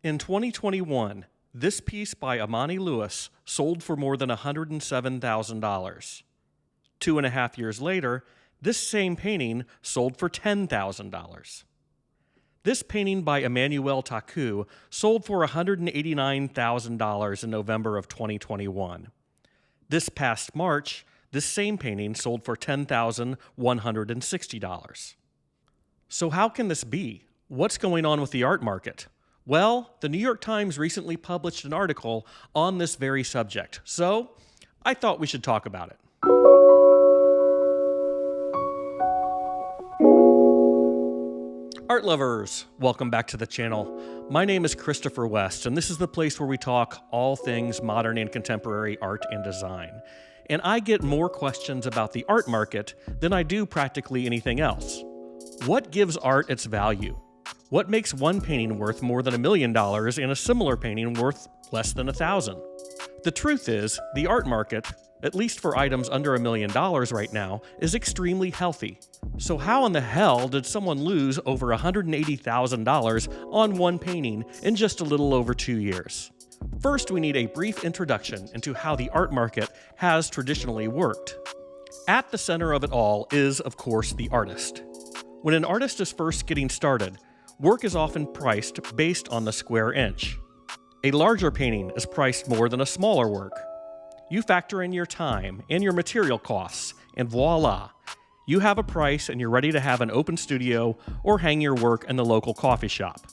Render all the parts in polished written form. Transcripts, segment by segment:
In 2021, this piece by Amani Lewis sold for more than $107,000. 2.5 years later, this same painting sold for $10,000. This painting by Emmanuel Taku sold for $189,000 in November of 2021. This past March, this same painting sold for $10,160. So how can this be? What's going on with the art market? Well, the New York Times recently published an article on this very subject, so I thought we should talk about it. Art lovers, welcome back to the channel. My name is Christopher West, and this is the place where we talk all things modern and contemporary art and design. And I get more questions about the art market than I do practically anything else. What gives art its value? What makes one painting worth more than $1 million and a similar painting worth less than $1,000? The truth is, the art market, at least for items under $1 million right now, is extremely healthy. So how in the hell did someone lose over $180,000 on one painting in just a little over 2 years? First, we need a brief introduction into how the art market has traditionally worked. At the center of it all is, of course, the artist. When an artist is first getting started, work is often priced based on the square inch. A larger painting is priced more than a smaller work. You factor in your time and your material costs, and voila, you have a price and you're ready to have an open studio or hang your work in the local coffee shop.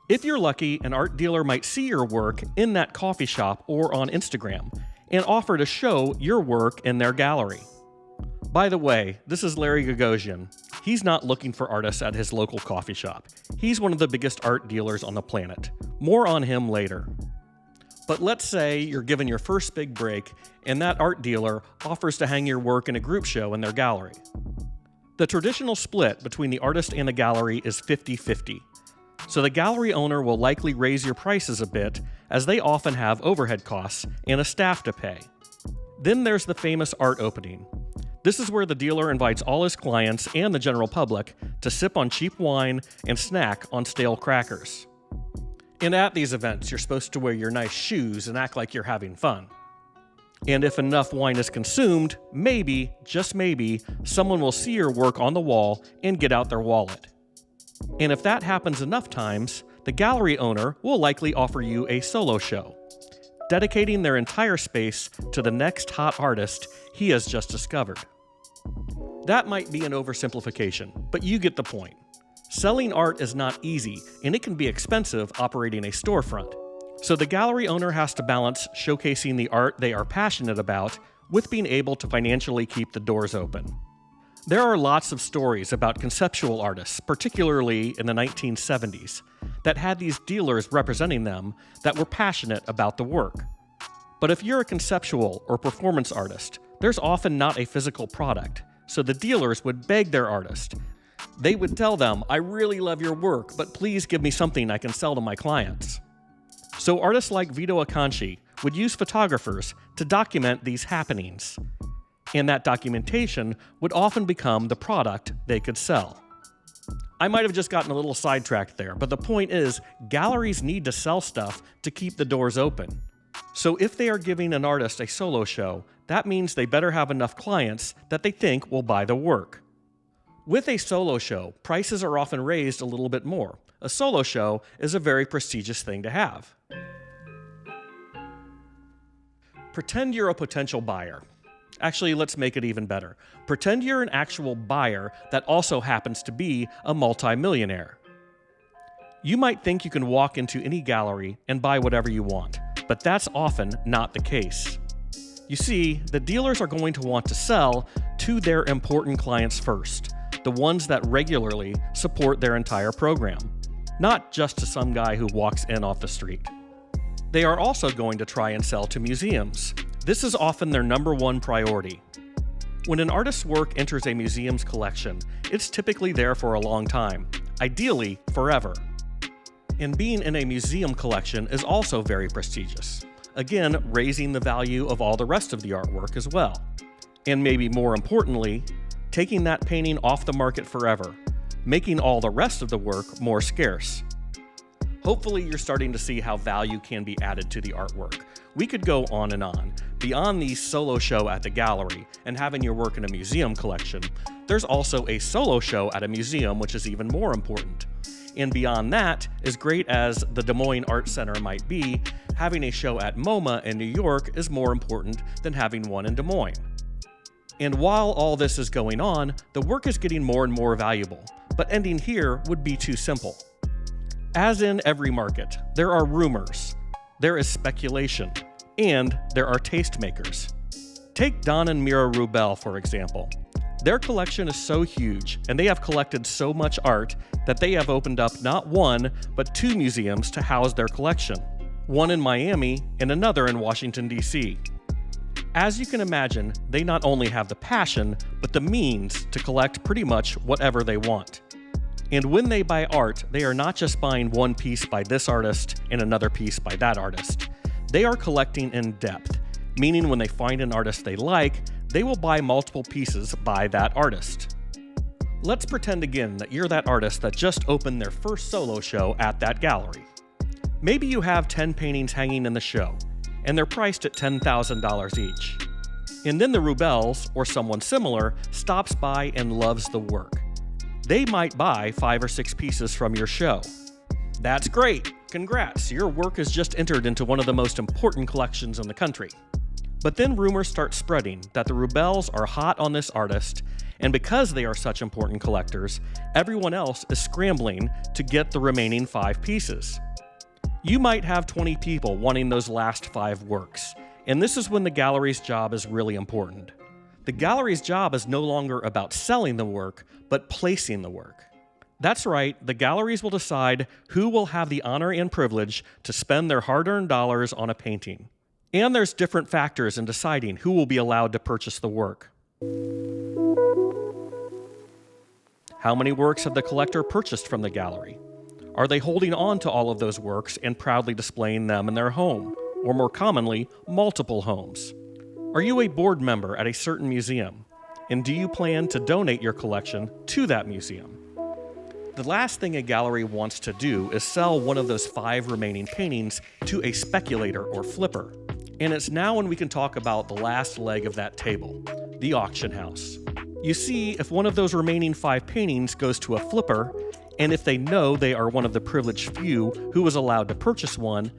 If you're lucky, an art dealer might see your work in that coffee shop or on Instagram and offer to show your work in their gallery. By the way, this is Larry Gagosian. He's not looking for artists at his local coffee shop. He's one of the biggest art dealers on the planet. More on him later. But let's say you're given your first big break and that art dealer offers to hang your work in a group show in their gallery. The traditional split between the artist and the gallery is 50-50. So the gallery owner will likely raise your prices a bit, as they often have overhead costs and a staff to pay. Then there's the famous art opening. This is where the dealer invites all his clients and the general public to sip on cheap wine and snack on stale crackers. And at these events, you're supposed to wear your nice shoes and act like you're having fun. And if enough wine is consumed, maybe, just maybe, someone will see your work on the wall and get out their wallet. And if that happens enough times, the gallery owner will likely offer you a solo show, dedicating their entire space to the next hot artist he has just discovered. That might be an oversimplification, but you get the point. Selling art is not easy, and it can be expensive operating a storefront. So the gallery owner has to balance showcasing the art they are passionate about with being able to financially keep the doors open. There are lots of stories about conceptual artists, particularly in the 1970s, that had these dealers representing them that were passionate about the work. But if you're a conceptual or performance artist, there's often not a physical product, so the dealers would beg their artist. They would tell them, "I really love your work, but please give me something I can sell to my clients." So artists like Vito Acconci would use photographers to document these happenings, and that documentation would often become the product they could sell. I might have just gotten a little sidetracked there, but the point is, galleries need to sell stuff to keep the doors open. So if they are giving an artist a solo show, that means they better have enough clients that they think will buy the work. With a solo show, prices are often raised a little bit more. A solo show is a very prestigious thing to have. Pretend you're a potential buyer. Actually, let's make it even better. Pretend you're an actual buyer that also happens to be a multi-millionaire. You might think you can walk into any gallery and buy whatever you want, but that's often not the case. You see, the dealers are going to want to sell to their important clients first, the ones that regularly support their entire program, not just to some guy who walks in off the street. They are also going to try and sell to museums. This is often their number one priority. When an artist's work enters a museum's collection, it's typically there for a long time, ideally forever. And being in a museum collection is also very prestigious, again raising the value of all the rest of the artwork as well. And maybe more importantly, taking that painting off the market forever, making all the rest of the work more scarce. Hopefully you're starting to see how value can be added to the artwork. We could go on and on. Beyond the solo show at the gallery and having your work in a museum collection, there's also a solo show at a museum, which is even more important. And beyond that, as great as the Des Moines Art Center might be, having a show at MoMA in New York is more important than having one in Des Moines. And while all this is going on, the work is getting more and more valuable, but ending here would be too simple. As in every market, there are rumors, there is speculation, and there are tastemakers. Take Don and Mira Rubel, for example. Their collection is so huge, and they have collected so much art that they have opened up not one, but 2 museums to house their collection, one in Miami and another in Washington, D.C. As you can imagine, they not only have the passion, but the means to collect pretty much whatever they want. And when they buy art, they are not just buying one piece by this artist and another piece by that artist. They are collecting in depth, meaning when they find an artist they like, they will buy multiple pieces by that artist. Let's pretend again that you're that artist that just opened their first solo show at that gallery. Maybe you have 10 paintings hanging in the show, and they're priced at $10,000 each. And then the Rubels, or someone similar, stops by and loves the work. They might buy 5 or 6 pieces from your show. That's great! Congrats, your work is just entered into one of the most important collections in the country. But then rumors start spreading that the Rubels are hot on this artist, and because they are such important collectors, everyone else is scrambling to get the remaining 5 pieces. You might have 20 people wanting those last 5 works, and this is when the gallery's job is really important. The gallery's job is no longer about selling the work, but placing the work. That's right, the galleries will decide who will have the honor and privilege to spend their hard-earned dollars on a painting. And there's different factors in deciding who will be allowed to purchase the work. How many works have the collector purchased from the gallery? Are they holding on to all of those works and proudly displaying them in their home, or more commonly, multiple homes? Are you a board member at a certain museum? And do you plan to donate your collection to that museum? The last thing a gallery wants to do is sell one of those 5 remaining paintings to a speculator or flipper. And it's now when we can talk about the last leg of that table, the auction house. You see, if one of those remaining 5 paintings goes to a flipper, and if they know they are one of the privileged few who was allowed to purchase one,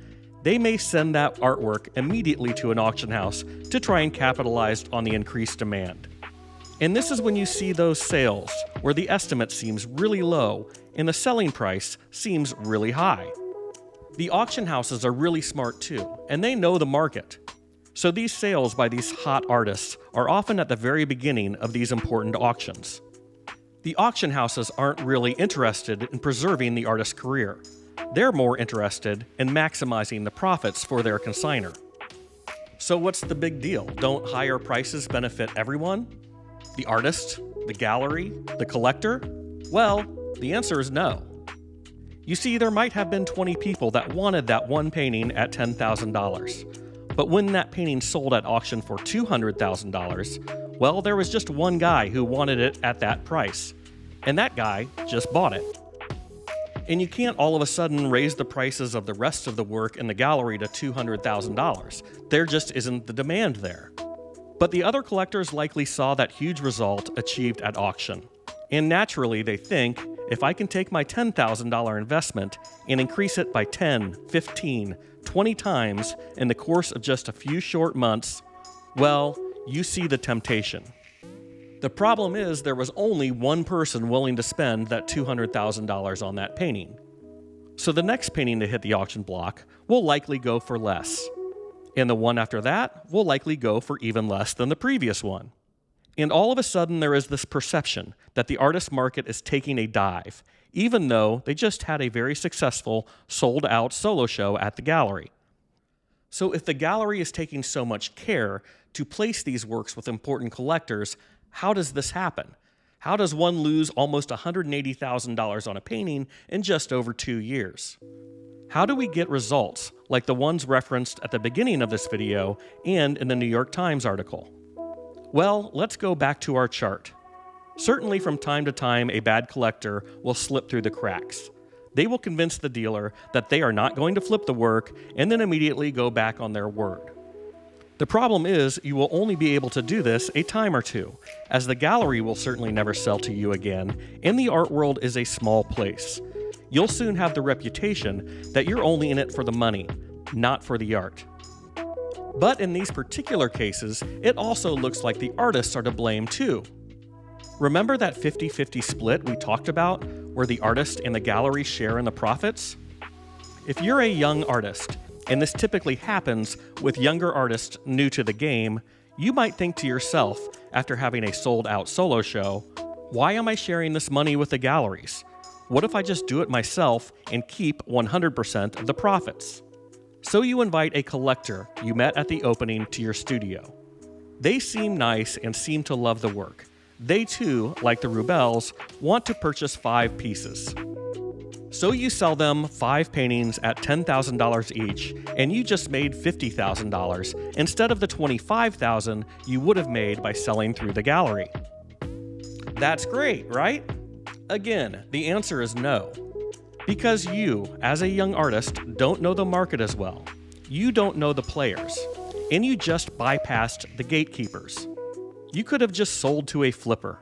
they may send that artwork immediately to an auction house to try and capitalize on the increased demand. And this is when you see those sales, where the estimate seems really low and the selling price seems really high. The auction houses are really smart too, and they know the market. So these sales by these hot artists are often at the very beginning of these important auctions. The auction houses aren't really interested in preserving the artist's career. They're more interested in maximizing the profits for their consignor. So what's the big deal? Don't higher prices benefit everyone? The artist? The gallery? The collector? Well, the answer is no. You see, there might have been 20 people that wanted that one painting at $10,000. But when that painting sold at auction for $200,000, well, there was just one guy who wanted it at that price. And that guy just bought it. And you can't all of a sudden raise the prices of the rest of the work in the gallery to $200,000. There just isn't the demand there. But the other collectors likely saw that huge result achieved at auction. And naturally, they think, if I can take my $10,000 investment and increase it by 10, 15, 20 times in the course of just a few short months, well, you see the temptation. The problem is there was only one person willing to spend that $200,000 on that painting. So the next painting to hit the auction block will likely go for less. And the one after that will likely go for even less than the previous one. And all of a sudden there is this perception that the artist market is taking a dive, even though they just had a very successful sold-out solo show at the gallery. So if the gallery is taking so much care to place these works with important collectors, how does this happen? How does one lose almost $180,000 on a painting in just over 2 years? How do we get results like the ones referenced at the beginning of this video and in the New York Times article? Well, let's go back to our chart. Certainly from time to time, a bad collector will slip through the cracks. They will convince the dealer that they are not going to flip the work and then immediately go back on their word. The problem is you will only be able to do this a time or two, as the gallery will certainly never sell to you again, and the art world is a small place. You'll soon have the reputation that you're only in it for the money, not for the art. But in these particular cases, it also looks like the artists are to blame too. Remember that 50-50 split we talked about, where the artist and the gallery share in the profits? If you're a young artist, and this typically happens with younger artists new to the game, you might think to yourself, after having a sold-out solo show, why am I sharing this money with the galleries? What if I just do it myself and keep 100% of the profits? So you invite a collector you met at the opening to your studio. They seem nice and seem to love the work. They too, like the Rubels, want to purchase 5 pieces. So you sell them 5 paintings at $10,000 each, and you just made $50,000 instead of the $25,000 you would have made by selling through the gallery. That's great, right? Again, the answer is no. Because you, as a young artist, don't know the market as well. You don't know the players, and you just bypassed the gatekeepers. You could have just sold to a flipper.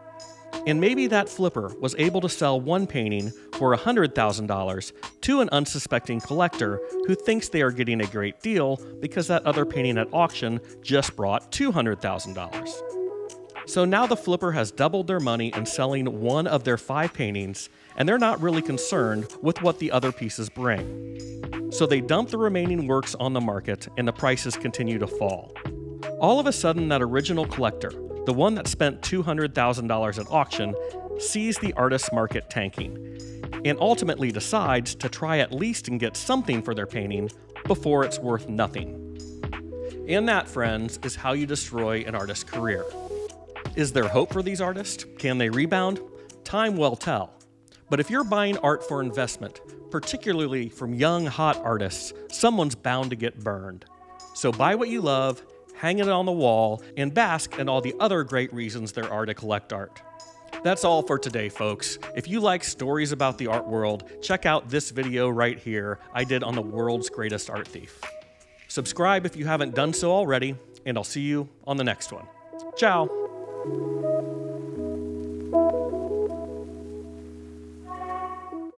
And maybe that flipper was able to sell one painting for $100,000 to an unsuspecting collector who thinks they are getting a great deal because that other painting at auction just brought $200,000. So now the flipper has doubled their money in selling one of their 5 paintings, and they're not really concerned with what the other pieces bring. So they dump the remaining works on the market, and the prices continue to fall. All of a sudden, that original collector, the one that spent $200,000 at auction, sees the artist's market tanking, and ultimately decides to try at least and get something for their painting before it's worth nothing. And that, friends, is how you destroy an artist's career. Is there hope for these artists? Can they rebound? Time will tell. But if you're buying art for investment, particularly from young, hot artists, someone's bound to get burned. So buy what you love, hang it on the wall, and bask in all the other great reasons there are to collect art. That's all for today, folks. If you like stories about the art world, check out this video right here I did on the world's greatest art thief. Subscribe if you haven't done so already, and I'll see you on the next one. Ciao.